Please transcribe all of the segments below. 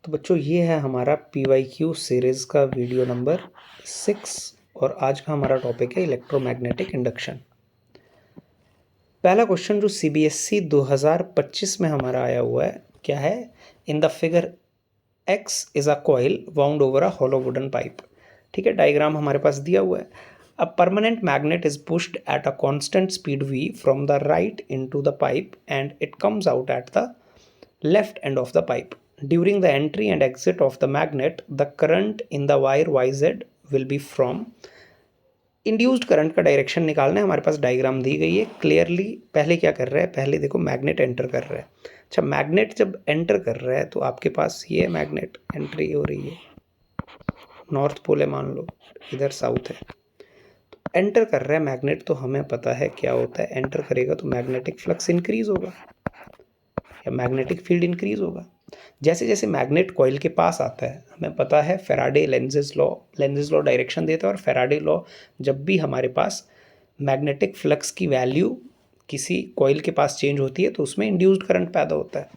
तो बच्चों ये है हमारा PYQ सीरीज़ का वीडियो नंबर 6 और आज का हमारा टॉपिक है इलेक्ट्रोमैग्नेटिक इंडक्शन। पहला क्वेश्चन जो CBSE 2025 में हमारा आया हुआ है क्या है, in the figure X is a coil wound over a hollow wooden pipe. ठीक है, डायग्राम हमारे पास दिया हुआ है। A permanent magnet is pushed at a constant speed v from the right into the pipe and it comes out at the left end of the pipe. During the entry and exit of the magnet, the current in the wire YZ will be from induced current का direction निकालना है। हमारे पास diagram दी गई है clearly. पहले क्या कर रहा है, पहले देखो मैग्नेट एंटर कर रहा है। अच्छा, मैग्नेट जब एंटर कर रहा है तो आपके पास ये मैग्नेट एंट्री हो रही है, नॉर्थ पोल है मान लो, इधर साउथ है, तो एंटर कर रहा है मैग्नेट। तो हमें पता है क्या होता है, एंटर करेगा तो मैग्नेटिक फ्लक्स इंक्रीज होगा या मैग्नेटिक फील्ड इंक्रीज होगा। जैसे जैसे मैग्नेट कॉइल के पास आता है, हमें पता है फैराडे लेंजेस लॉ डायरेक्शन देता है, और फैराडे लॉ जब भी हमारे पास मैग्नेटिक फ्लक्स की वैल्यू किसी कॉइल के पास चेंज होती है तो उसमें इंड्यूस्ड करंट पैदा होता है।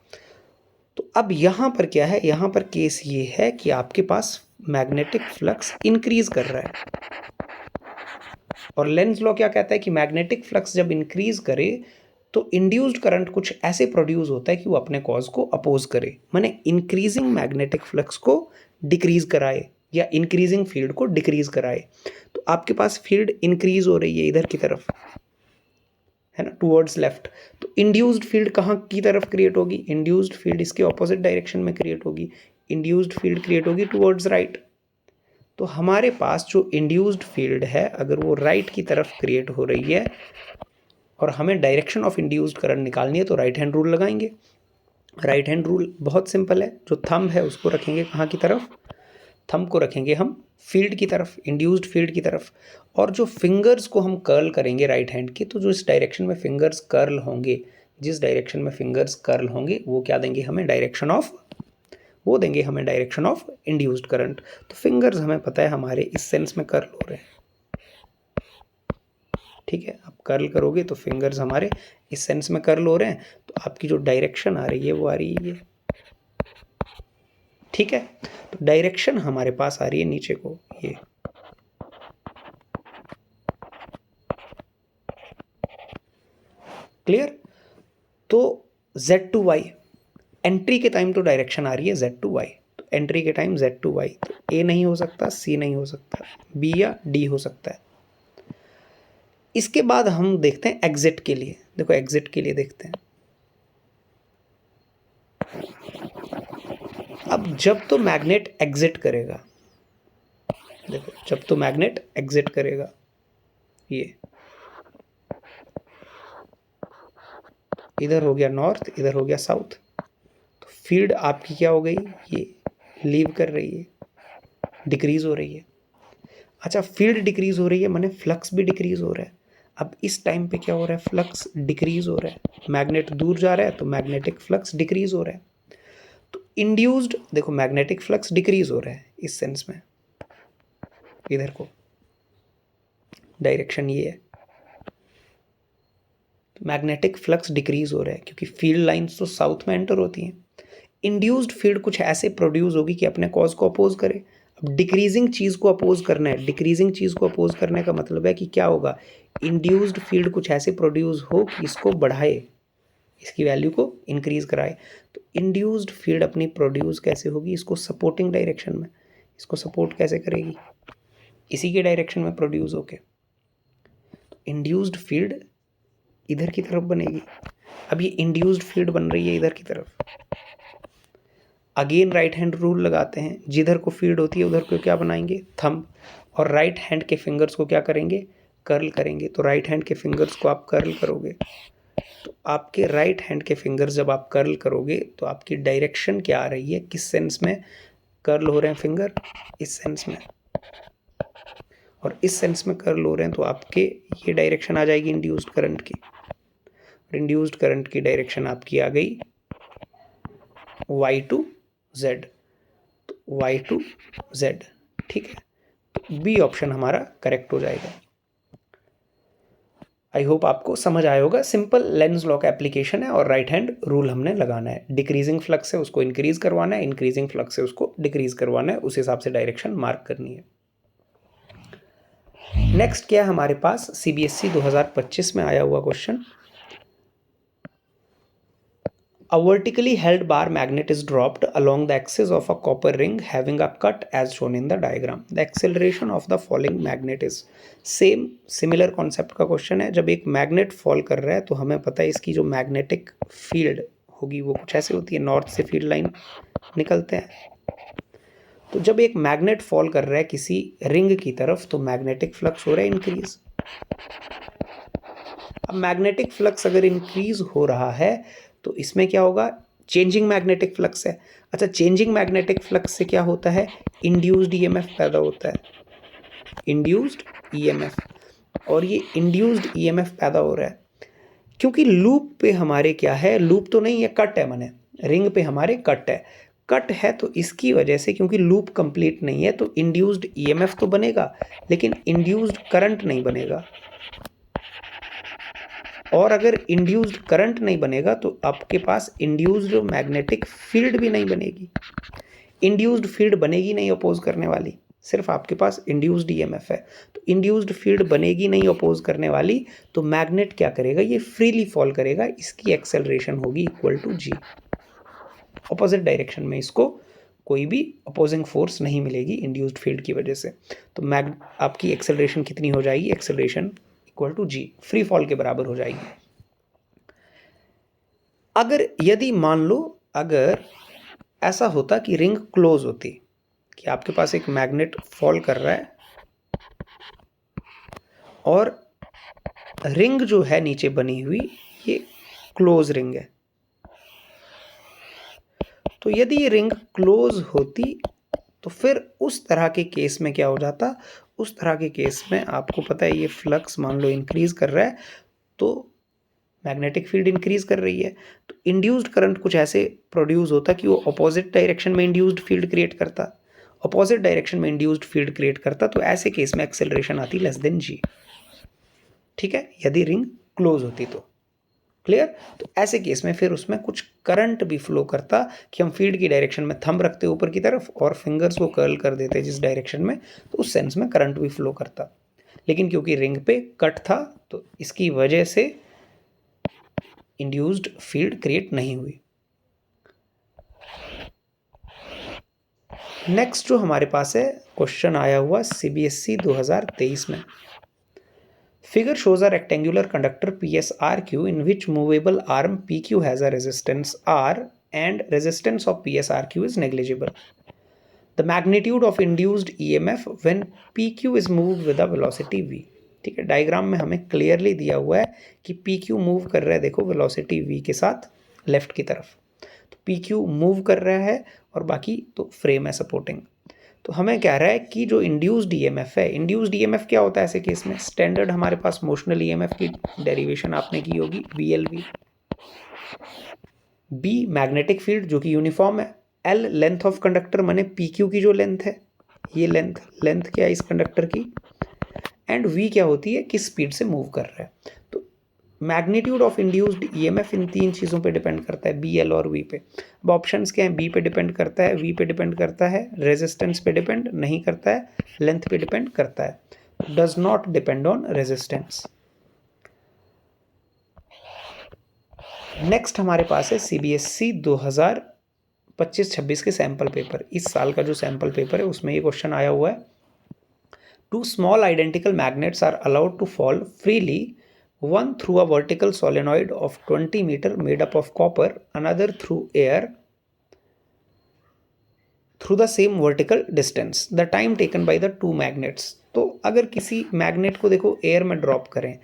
तो अब यहाँ पर क्या है, यहाँ पर केस ये है कि आपके पास मैग्नेटिक फ्लक्स इंक्रीज कर रहा है, और लेंज लॉ क्या कहता है कि मैग्नेटिक फ्लक्स जब इंक्रीज करे तो इंड्यूस्ड करंट कुछ ऐसे प्रोड्यूस होता है कि वो अपने कॉज को अपोज करे, माने इंक्रीजिंग मैग्नेटिक फ्लक्स को डिक्रीज कराए या इंक्रीजिंग फील्ड को डिक्रीज कराए। तो आपके पास फील्ड इंक्रीज हो रही है इधर की तरफ, है ना, टुवर्ड्स लेफ्ट। तो इंड्यूस्ड फील्ड कहाँ की तरफ क्रिएट होगी, इंड्यूस्ड फील्ड इसके ऑपोजिट डायरेक्शन में क्रिएट होगी। इंड्यूस्ड फील्ड क्रिएट होगी टुवर्ड्स राइट। तो हमारे पास जो इंड्यूस्ड फील्ड है, अगर वो राइट की तरफ क्रिएट हो रही है और हमें डायरेक्शन ऑफ इंड्यूस्ड करंट निकालनी है, तो राइट हैंड रूल लगाएंगे। राइट हैंड रूल बहुत सिंपल है, जो थंब है उसको रखेंगे कहाँ की तरफ, थंब को रखेंगे हम फील्ड की तरफ, इंड्यूस्ड फील्ड की तरफ, और जो फिंगर्स को हम कर्ल करेंगे राइट हैंड के, तो जो इस डायरेक्शन में फिंगर्स कर्ल होंगे, जिस डायरेक्शन में फिंगर्स कर्ल होंगे वो क्या देंगे हमें, डायरेक्शन ऑफ, वो देंगे हमें डायरेक्शन ऑफ इंड्यूस्ड करंट। तो फिंगर्स हमें पता है हमारे इस सेंस में कर्ल हो रहे हैं। ठीक है, आप कर्ल करोगे तो फिंगर्स हमारे इस सेंस में कर्ल हो रहे हैं, तो आपकी जो डायरेक्शन आ रही है वो आ रही है ये। ठीक है, तो डायरेक्शन हमारे पास आ रही है नीचे को ये। क्लियर। तो Z2Y एंट्री के टाइम तो डायरेक्शन आ रही है Z2Y, तो एंट्री के टाइम Z2Y, तो A नहीं हो सकता, C नहीं हो सकता, B या D हो सकता है। इसके बाद हम देखते हैं एग्जिट के लिए। देखो एग्जिट के लिए देखते हैं। अब जब तो मैग्नेट एग्जिट करेगा, देखो जब तो मैग्नेट एग्जिट करेगा, ये इधर हो गया नॉर्थ, इधर हो गया साउथ, तो फील्ड आपकी क्या हो गई, ये लीव कर रही है, डिक्रीज हो रही है। अच्छा, फील्ड डिक्रीज हो रही है माने फ्लक्स भी डिक्रीज हो रहा है। अब इस टाइम पे क्या हो रहा है, फ्लक्स डिक्रीज हो रहा है, मैग्नेट दूर जा रहा है तो मैग्नेटिक फ्लक्स डिक्रीज हो रहा है। तो इंड्यूस्ड, देखो मैग्नेटिक फ्लक्स डिक्रीज हो रहा है इस सेंस में, इधर को डायरेक्शन ये है, तो मैग्नेटिक फ्लक्स डिक्रीज हो रहा है क्योंकि फील्ड लाइंस तो साउथ में एंटर होती हैं। इंड्यूस्ड फील्ड कुछ ऐसे प्रोड्यूस होगी कि अपने कॉज को अपोज करे। अब डिक्रीजिंग चीज़ को अपोज करना है, डिक्रीजिंग चीज़ को अपोज करने का मतलब है कि क्या होगा, इंड्यूस्ड फील्ड कुछ ऐसे प्रोड्यूस हो कि इसको बढ़ाए, इसकी वैल्यू को इंक्रीज कराए। तो इंड्यूस्ड फील्ड अपनी प्रोड्यूस कैसे होगी, इसको सपोर्टिंग डायरेक्शन में, इसको सपोर्ट कैसे करेगी, इसी के डायरेक्शन में प्रोड्यूस होके। तो इंड्यूस्ड फील्ड इधर की तरफ बनेगी। अब ये इंड्यूस्ड फील्ड बन रही है इधर की तरफ। अगेन राइट हैंड रूल लगाते हैं, जिधर को फील्ड होती है उधर को क्या बनाएंगे, थंब, और राइट हैंड के फिंगर्स को क्या करेंगे, कर्ल करेंगे। तो राइट हैंड के फिंगर्स को आप कर्ल करोगे, तो आपके राइट हैंड के फिंगर्स जब आप कर्ल करोगे तो आपकी डायरेक्शन क्या आ रही है, किस सेंस में कर्ल हो रहे हैं फिंगर, इस सेंस में, और इस सेंस में कर्ल हो रहे हैं तो आपके ये डायरेक्शन आ जाएगी इंड्यूस्ड करंट की, और इंड्यूस्ड करंट की डायरेक्शन आपकी आ गई Y टू Z, तो Y टू Z। ठीक है, तो बी ऑप्शन हमारा करेक्ट हो जाएगा। आई होप आपको समझ आया होगा। सिंपल लेंस लॉ का एप्लीकेशन है और राइट हैंड रूल हमने लगाना है। डिक्रीजिंग फ्लक्स है उसको इंक्रीज करवाना है, इंक्रीजिंग फ्लक्स है उसको डिक्रीज करवाना है, उस हिसाब से डायरेक्शन मार्क करनी है। नेक्स्ट क्या है हमारे पास, सीबीएसई 2025 में आया हुआ question. A vertically held bar magnet is dropped along the axis of a copper ring having a cut as shown in the diagram. The acceleration of the falling magnet is same, similar concept का question है। जब एक magnet fall कर रहा है तो हमें पता है इसकी जो मैग्नेटिक फील्ड होगी वो कुछ ऐसे होती है, नॉर्थ से फील्ड लाइन निकलते हैं। तो जब एक मैग्नेट फॉल कर रहा है किसी रिंग की तरफ तो मैग्नेटिक फ्लक्स हो रहा है इंक्रीज। अब मैग्नेटिक फ्लक्स अगर इंक्रीज हो रहा है तो इसमें क्या होगा, चेंजिंग मैग्नेटिक फ्लक्स है। अच्छा, चेंजिंग मैग्नेटिक फ्लक्स से क्या होता है, इंड्यूस्ड ईएमएफ पैदा होता है, इंड्यूस्ड ईएमएफ। और ये इंड्यूस्ड ईएमएफ पैदा हो रहा है क्योंकि लूप पे हमारे क्या है, लूप तो नहीं है, कट है, माने रिंग पे हमारे कट है। कट है तो इसकी वजह से, क्योंकि लूप कंप्लीट नहीं है तो इंड्यूस्ड ईएमएफ तो बनेगा लेकिन इंड्यूस्ड करंट नहीं बनेगा। और अगर इंड्यूस्ड करंट नहीं बनेगा तो आपके पास इंड्यूस्ड मैग्नेटिक फील्ड भी नहीं बनेगी। इंड्यूस्ड फील्ड बनेगी नहीं अपोज करने वाली, सिर्फ आपके पास इंड्यूस्ड ईएमएफ है। तो इंड्यूस्ड फील्ड बनेगी नहीं अपोज करने वाली, तो मैग्नेट क्या करेगा, ये फ्रीली फॉल करेगा, इसकी एक्सेलरेशन होगी equal to g. Opposite direction में इसको कोई भी अपोजिंग फोर्स नहीं मिलेगी इंड्यूस्ड फील्ड की वजह से। तो आपकी एक्सेलरेशन कितनी हो जाएगी, acceleration equal to g, free fall के बराबर हो जाएगी। अगर यदि मान लो अगर ऐसा होता कि रिंग क्लोज होती, कि आपके पास एक मैग्नेट फॉल कर रहा है और रिंग जो है नीचे बनी हुई ये क्लोज रिंग है, तो यदि ये रिंग क्लोज होती तो फिर उस तरह के केस में क्या हो जाता, उस तरह के केस में आपको पता है ये फ्लक्स मान लो इंक्रीज कर रहा है तो मैग्नेटिक फील्ड इंक्रीज कर रही है, तो इंड्यूस्ड करंट कुछ ऐसे प्रोड्यूस होता कि वो अपोजिट डायरेक्शन में इंड्यूस्ड फील्ड क्रिएट करता, अपोजिट डायरेक्शन में इंड्यूस्ड फील्ड क्रिएट करता, तो ऐसे केस में एक्सेलरेशन आती लेस देन जी। ठीक है, यदि रिंग क्लोज होती तो क्लियर। तो ऐसे केस में फिर उसमें कुछ करंट भी फ्लो करता कि हम फील्ड की डायरेक्शन में थंब रखते ऊपर की तरफ और फिंगर्स को कर्ल कर देते जिस डायरेक्शन में, तो उस सेंस में करंट भी फ्लो करता। लेकिन क्योंकि रिंग पे कट था तो इसकी वजह से इंड्यूस्ड फील्ड क्रिएट नहीं हुई। नेक्स्ट जो हमारे पास है क्वेश्चन आया हुआ सीबीएसई 2023 में। Figure shows a rectangular conductor PSRQ in which movable arm PQ has a resistance R and resistance of PSRQ is negligible. The magnitude of induced EMF when PQ is moved with a velocity V. ठीक है, diagram में हमें clearly दिया हुआ है कि PQ move कर रहा है, देखो वेलोसिटी V के साथ लेफ्ट की तरफ, तो PQ मूव कर रहा है और बाकी तो फ्रेम है सपोर्टिंग। तो हमें कह रहा है कि जो इंड्यूस्ड ईएमएफ है, इंड्यूस्ड ईएमएफ क्या होता है ऐसे केस में, स्टैंडर्ड हमारे पास मोशनल ईएमएफ की डेरिवेशन आपने की होगी वीएलवी। बी मैग्नेटिक फील्ड जो कि यूनिफॉर्म है, एल लेंथ ऑफ कंडक्टर माने पीक्यू की जो लेंथ है, ये लेंथ क्या है इस कंडक्टर की, एंड वी क्या होती है किस स्पीड से मूव कर रहा है। तो magnitude of induced EMF in तीन चीज़ों पे डिपेंड करता है, बी, एल और वी पे। अब ऑप्शंस क्या हैं, बी पे डिपेंड करता है, वी पे डिपेंड करता है, रेजिस्टेंस पे डिपेंड नहीं करता है, लेंथ पे डिपेंड करता है, does not depend on resistance. Next हमारे पास है सीबीएसई 2025-26 के सैम्पल पेपर। इस साल का जो सैम्पल पेपर है उसमें ये क्वेश्चन आया हुआ है, two small identical magnets are allowed to fall freely, one through a vertical solenoid of 20 meter made up of copper, another through air through the same vertical distance. The time taken by the two magnets. तो अगर किसी magnet को देखो air में drop करें,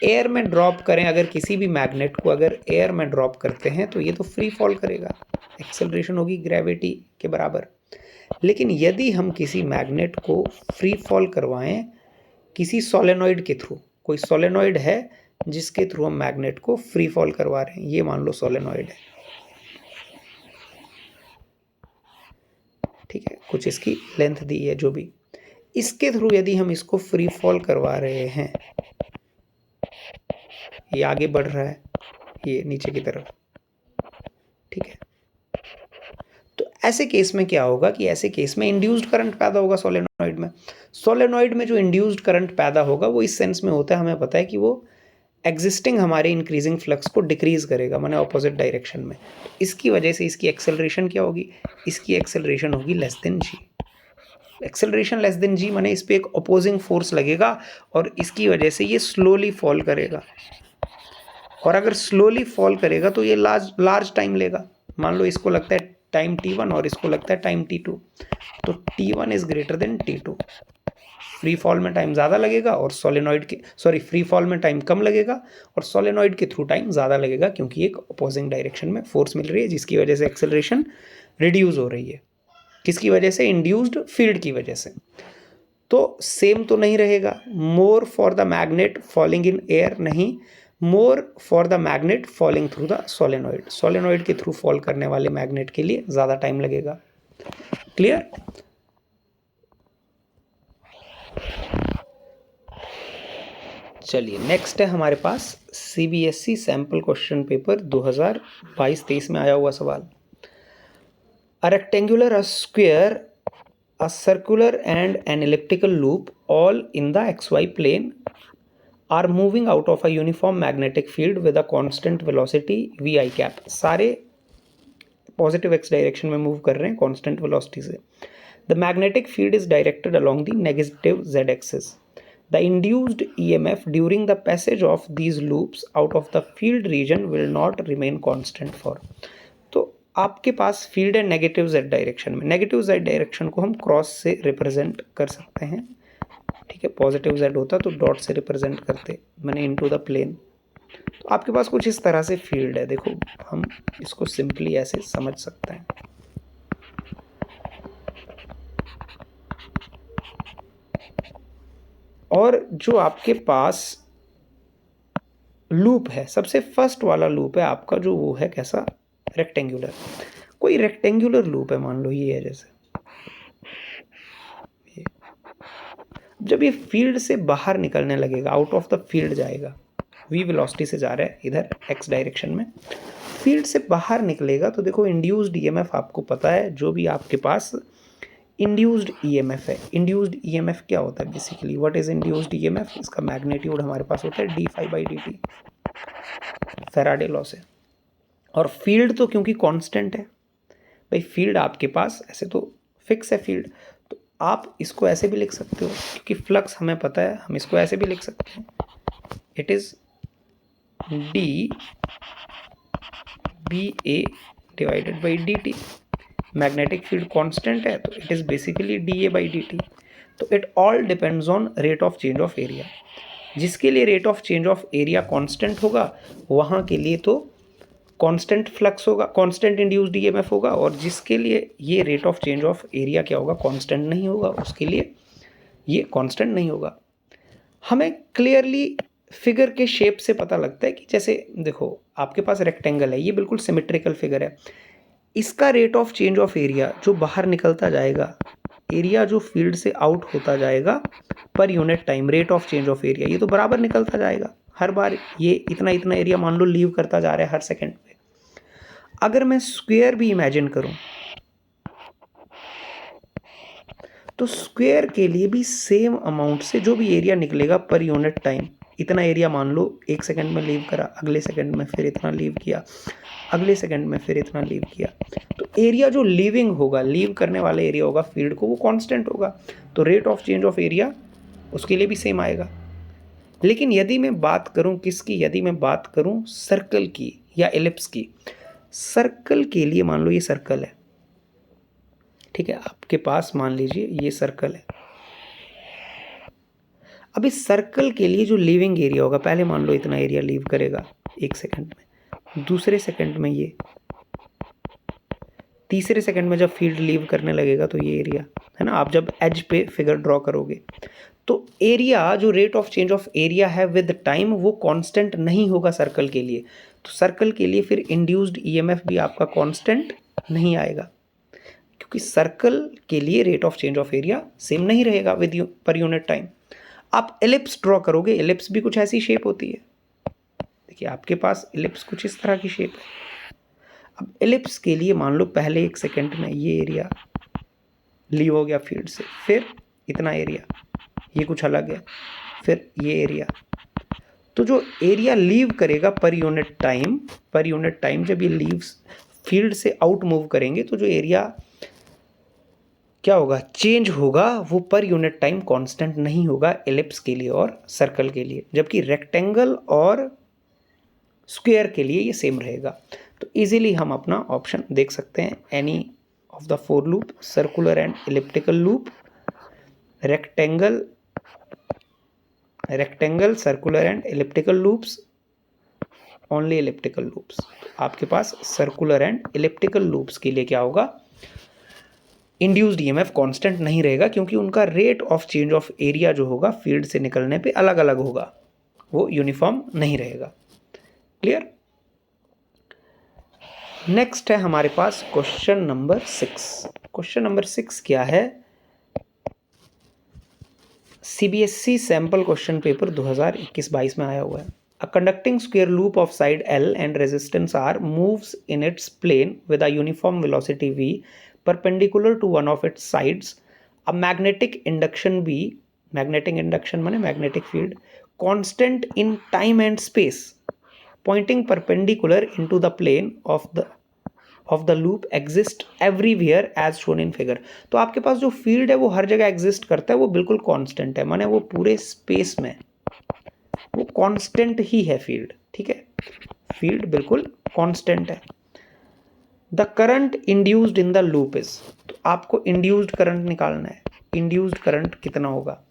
air में drop करें, अगर किसी भी मैग्नेट को अगर एयर में ड्रॉप करते हैं तो ये तो फ्री फॉल करेगा, एक्सेलरेशन होगी ग्रेविटी के बराबर। लेकिन यदि हम किसी मैग्नेट को फ्री फॉल करवाएं किसी सोलेनॉइड के थ्रू, कोई सोलेनॉइड है जिसके थ्रू हम मैग्नेट को फ्री फॉल करवा रहे हैं, ये मान लो सोलेनॉइड है, ठीक है, कुछ इसकी लेंथ दी है जो भी, इसके थ्रू यदि हम इसको फ्री फॉल करवा रहे हैं ये आगे बढ़ रहा है, ये नीचे की तरफ, ठीक है। तो ऐसे केस में क्या होगा कि ऐसे केस में इंड्यूस्ड करंट पैदा होगा सोलेनॉइड में। सोलेनॉइड में जो इंड्यूस्ड करंट पैदा होगा वो इस सेंस में होता है, हमें पता है कि वो एग्जिस्टिंग हमारे इंक्रीजिंग फ्लक्स को डिक्रीज करेगा, माने ऑपोजिट डायरेक्शन में। इसकी वजह से इसकी एक्सेलरेशन क्या होगी, इसकी एक्सेलरेशन होगी लेस देन जी। एक्सेलरेशन लेस देन जी माने इस पर एक अपोजिंग फोर्स लगेगा और इसकी वजह से ये स्लोली फॉल करेगा। और अगर स्लोली फॉल करेगा तो ये लार्ज टाइम लेगा। मान लो इसको लगता है टाइम t1 और इसको लगता है टाइम t2, तो t1 is greater than t2। Free fall में टाइम ज़्यादा लगेगा और सोलेनॉइड के फ्री फॉल में टाइम कम लगेगा और सोलेनॉइड के थ्रू टाइम ज़्यादा लगेगा, क्योंकि एक अपोजिंग डायरेक्शन में फोर्स मिल रही है जिसकी वजह से एक्सेलरेशन रिड्यूस हो रही है। किसकी वजह से, इंड्यूस्ड फील्ड की वजह से। तो सेम तो नहीं रहेगा, more for the magnet falling in air नहीं, more for the magnet falling through the solenoid. Solenoid के थ्रू फॉल करने वाले मैग्नेट के लिए ज़्यादा टाइम लगेगा। क्लियर? चलिए नेक्स्ट है हमारे पास सीबीएसई सैंपल क्वेश्चन पेपर 2022-23 में आया हुआ सवाल। A rectangular, a square, a circular and an elliptical loop all in the XY plane are moving out of a uniform magnetic field with a constant velocity VI cap. सारे positive x direction में move कर रहे हैं constant velocity से। The magnetic field is directed along the negative z axis. The induced EMF during the passage of these loops out of the field region will not remain constant for। तो आपके पास field है negative z direction में। Negative z direction को हम cross से represent कर सकते हैं, ठीक है। पॉजिटिव z होता तो डॉट से रिप्रेजेंट करते, मैंने इनटू द प्लेन। तो आपके पास कुछ इस तरह से फील्ड है, देखो हम इसको सिंपली ऐसे समझ सकते हैं। और जो आपके पास लूप है, सबसे फर्स्ट वाला लूप है आपका, जो वो है कैसा, रेक्टेंगुलर। कोई रेक्टेंगुलर लूप है, मान लो ये है जैसे ये। जब ये फील्ड से बाहर निकलने लगेगा, आउट ऑफ द फील्ड जाएगा, v वेलोसिटी से जा रहा है इधर x डायरेक्शन में, फील्ड से बाहर निकलेगा तो देखो इंड्यूस्ड ईएमएफ आपको पता है, जो भी आपके पास इंड्यूस्ड ईएमएफ है। इंड्यूस्ड ईएमएफ क्या होता है basically, what is induced EMF, इसका मैग्नीट्यूड हमारे पास होता है d∅dt, फैराडे लॉ से। और फील्ड तो क्योंकि कांस्टेंट है भाई, फील्ड आपके पास ऐसे तो फिक्स है फील्ड, तो आप इसको ऐसे भी लिख सकते हो, क्योंकि फ्लक्स हमें पता है, हम इसको ऐसे भी लिख सकते हैं, it is dBA divided by dt। Magnetic field constant है तो इट इज बेसिकली dA/dt। तो it all depends on rate of change of area. जिसके लिए rate of change of area constant होगा वहाँ के लिए तो कांस्टेंट फ्लक्स होगा, कांस्टेंट इंड्यूस्ड ईएमएफ होगा, और जिसके लिए ये rate of change of area क्या होगा, कांस्टेंट नहीं होगा, उसके लिए ये कांस्टेंट नहीं होगा। हमें क्लियरली फिगर के शेप से पता लगता है कि जैसे देखो आपके पास रेक्टेंगल है, ये बिल्कुल सिमेट्रिकल फिगर है, इसका rate of change of area जो बाहर निकलता जाएगा, एरिया जो फील्ड से आउट होता जाएगा per unit time, rate of change of area ये तो बराबर निकलता जाएगा हर बार। ये इतना इतना एरिया मान लो लीव करता जा रहा है हर सेकंड पे। अगर मैं स्क्वायर भी इमेजिन करूं तो स्क्वायर के लिए भी सेम अमाउंट से जो भी एरिया निकलेगा पर यूनिट टाइम, इतना एरिया मान लो एक सेकंड में लीव करा, अगले सेकंड में फिर इतना लीव किया, अगले सेकंड में फिर इतना लीव किया, तो एरिया जो लीविंग होगा, लीव करने वाला एरिया होगा फील्ड को, वो कांस्टेंट होगा, तो rate of change of area उसके लिए भी सेम आएगा। लेकिन यदि मैं बात करूं किसकी, यदि मैं बात करूं सर्कल की या एलिप्स की, सर्कल के लिए मान लो ये सर्कल है, ठीक है, आपके पास मान लीजिए ये सर्कल है। अब इस सर्कल के लिए जो लीविंग एरिया होगा, पहले मान लो इतना एरिया लीव करेगा एक सेकंड में, दूसरे सेकंड में ये, तीसरे सेकंड में जब फील्ड लीव करने लगेगा तो ये एरिया है ना। आप जब एज पे फिगर ड्रॉ करोगे तो एरिया जो rate of change of area है विद टाइम वो कांस्टेंट नहीं होगा सर्कल के लिए। तो सर्कल के लिए फिर इंड्यूस्ड ईएमएफ भी आपका कांस्टेंट नहीं आएगा, क्योंकि सर्कल के लिए rate of change of area same नहीं रहेगा विद पर यूनिट टाइम। आप एलिप्स ड्रॉ करोगे, एलिप्स भी कुछ ऐसी शेप होती है, देखिए आपके पास इलिप्स कुछ इस तरह की शेप है। अब इलिप्स के लिए मान लो पहले 1 सेकेंड में ये एरिया लीव हो गया फील्ड से, फिर इतना एरिया, ये कुछ अलग है, फिर ये एरिया। तो जो एरिया लीव करेगा पर यूनिट टाइम जब ये लीव्स फील्ड से आउट मूव करेंगे तो जो एरिया क्या होगा, चेंज होगा, वो पर यूनिट टाइम कांस्टेंट नहीं होगा एलिप्स के लिए और सर्कल के लिए, जबकि रेक्टेंगल और स्क्वायर के लिए ये सेम रहेगा। तो इजीली हम अपना ऑप्शन देख सकते हैं, any of the 4 loop, circular and elliptical loop, rectangle, circular and elliptical loops, only elliptical loops. आपके पास सर्कुलर एंड इलिप्टिकल लूप्स के लिए क्या होगा, इंड्यूस्ड ईएमएफ कांस्टेंट नहीं रहेगा, क्योंकि उनका rate of change of area जो होगा फील्ड से निकलने पे अलग अलग होगा, वो यूनिफॉर्म नहीं रहेगा। क्लियर। नेक्स्ट है हमारे पास क्वेश्चन नंबर 6। क्वेश्चन नंबर 6 क्या है, सीबीएसई सैंपल क्वेश्चन पेपर 2021-22 में आया हुआ है। A conducting square loop of side L and resistance R moves in its plane with a uniform velocity v perpendicular to one of its sides. A magnetic induction B, magnetic induction माने magnetic field, constant in time and space, pointing perpendicular into the plane of the loop exist everywhere as shown in figure। तो आपके पास जो field है वो हर जगह exist करता है, वो बिल्कुल कांस्टेंट है, माने वो पूरे स्पेस में वो कांस्टेंट ही है फील्ड। ठीक है, फील्ड बिल्कुल कांस्टेंट है। The current induced in the loop is, तो आपको इंड्यूस्ड करंट निकालना है। इंड्यूस्ड करंट कितना होगा,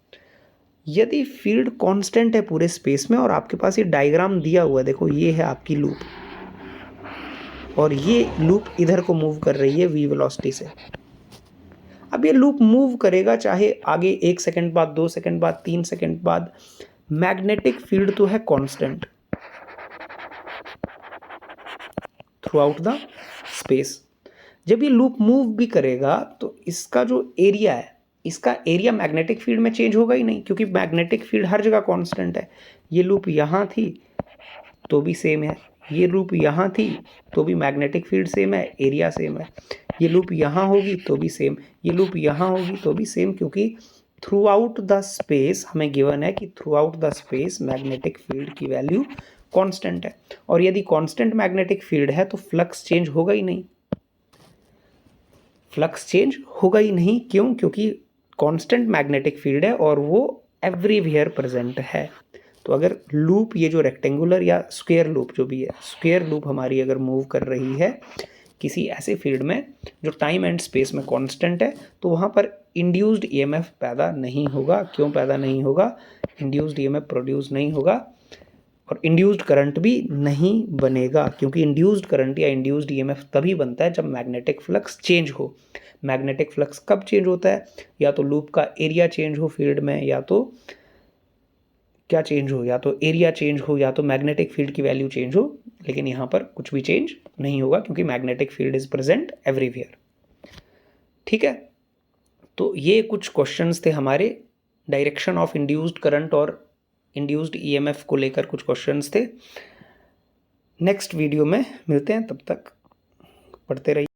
यदि फील्ड कांस्टेंट है पूरे स्पेस में और आपके पास ये डायग्राम दिया हुआ है, देखो ये है आपकी लूप और ये लूप इधर को मूव कर रही है v वेलोसिटी से। अब ये लूप मूव करेगा चाहे आगे 1 सेकंड बाद, 2 सेकंड बाद, 3 सेकंड बाद, मैग्नेटिक फील्ड तो है constant through out the space. जब ये लूप मूव भी करेगा तो इसका जो एरिया है, इसका एरिया मैग्नेटिक फील्ड में चेंज होगा ही नहीं, क्योंकि मैग्नेटिक फील्ड हर जगह कांस्टेंट है। ये लूप यहाँ थी तो भी सेम है, ये लूप यहाँ थी तो भी मैग्नेटिक फील्ड सेम है, एरिया सेम है। ये लूप यहाँ होगी तो भी सेम, ये लूप यहाँ होगी तो भी सेम, क्योंकि थ्रू आउट द स्पेस हमें गिवन है कि through out the space magnetic field की वैल्यू कांस्टेंट है। और यदि कांस्टेंट मैग्नेटिक फील्ड है तो फ्लक्स चेंज होगा ही नहीं, फ्लक्स चेंज होगा ही नहीं। क्यों, क्योंकि कांस्टेंट मैग्नेटिक फील्ड है और वो एवरीवेयर प्रेजेंट है। तो अगर लूप ये जो रेक्टेंगुलर या स्क्वायर लूप जो भी है, स्क्वायर लूप हमारी अगर मूव कर रही है किसी ऐसे फील्ड में जो टाइम एंड स्पेस में कांस्टेंट है, तो वहाँ पर इंड्यूस्ड ईएमएफ पैदा नहीं होगा। क्यों पैदा नहीं होगा, इंड्यूस्ड ईएमएफ प्रोड्यूस नहीं होगा और इंड्यूस्ड करंट भी नहीं बनेगा, क्योंकि इंड्यूस्ड करंट या इंड्यूस्ड ईएमएफ तभी बनता है जब मैग्नेटिक फ्लक्स चेंज हो। मैग्नेटिक फ्लक्स कब चेंज होता है, या तो लूप का एरिया चेंज हो फील्ड में, या तो क्या चेंज हो, या तो एरिया चेंज हो, या तो मैग्नेटिक फील्ड की वैल्यू चेंज हो। लेकिन यहाँ पर कुछ भी चेंज नहीं होगा क्योंकि magnetic field is present everywhere. ठीक है, तो ये कुछ क्वेश्चंस थे हमारे डायरेक्शन ऑफ इंड्यूस्ड करंट और इंड्यूस्ड ईएमएफ को लेकर कुछ क्वेश्चंस थे। नेक्स्ट वीडियो में मिलते हैं, तब तक पढ़ते रहिए।